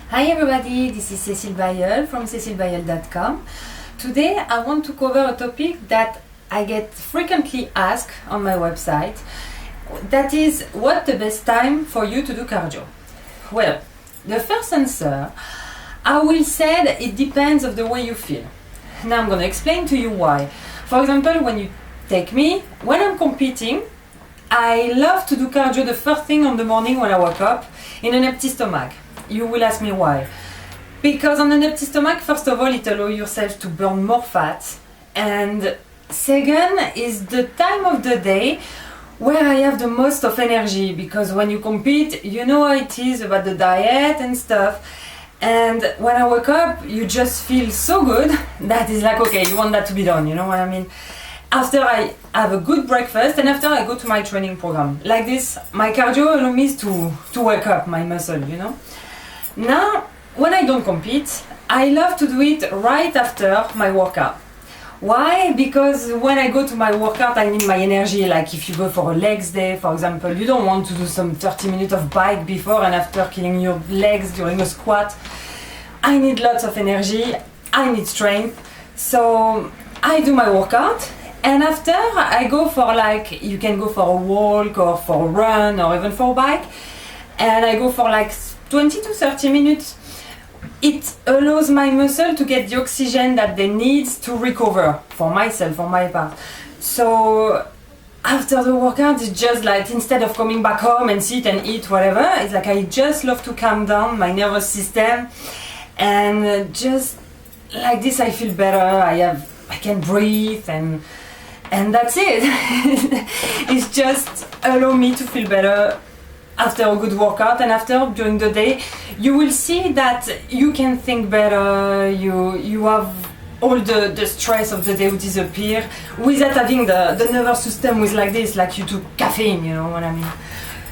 Hi everybody, this is Cécile Bailleul from cecilebailleul.com. Today I want to cover a topic that I get frequently asked on my website. That is, what the best time for you to do cardio? Well, the first answer, I will say that it depends of the way you feel. Now I'm going to explain to you why. For example, when you take me, when I'm competing, I love to do cardio the first thing on the morning when I wake up in an empty stomach. You will ask me why. Because on an empty stomach, first of all, it allows yourself to burn more fat. And second is the time of the day where I have the most of energy. Because when you compete, you know how it is about the diet and stuff. And when I wake up, you just feel so good that it's like, okay, you want that to be done, you know what I mean? After I have a good breakfast and after I go to my training program. Like this, my cardio allows me to wake up my muscle, you know? Now, when I don't compete, I love to do it right after my workout. Why? Because when I go to my workout, I need my energy. Like if you go for a legs day, for example, you don't want to do some 30 minutes of bike before and after killing your legs during a squat. I need lots of energy, I need strength. So I do my workout and after I go for like, you can go for a walk or for a run or even for a bike. And I go for like 20 to 30 minutes. It allows my muscle to get the oxygen that they need to recover for myself, for my part. So after the workout, it's just like instead of coming back home and sit and eat whatever, it's like I just love to calm down my nervous system, and just like this I feel better. I can breathe and that's it. It's just allow me to feel better after a good workout, and after during the day you will see that you can think better, you have all the stress of the day will disappear without having the nervous system with like this, like you took caffeine, you know what I mean?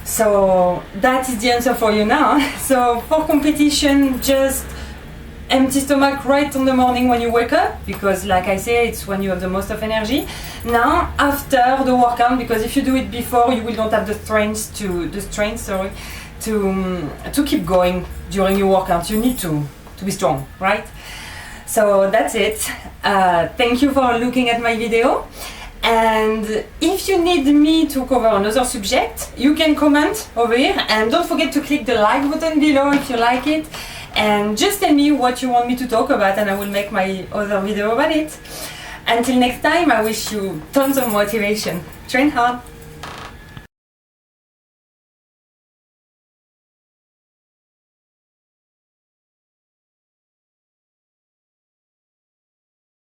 So that is the answer for you now. So for competition, just empty stomach right on the morning when you wake up, because like I say, it's when you have the most of energy. Now after the workout, because if you do it before, you will not have the strength to keep going during your workout. You need to be strong, right? So that's it. Thank you for looking at my video. And if you need me to cover another subject, you can comment over here, and don't forget to click the like button below if you like it. And just tell me what you want me to talk about and I will make my other video about it. Until next time, I wish you tons of motivation. Train hard!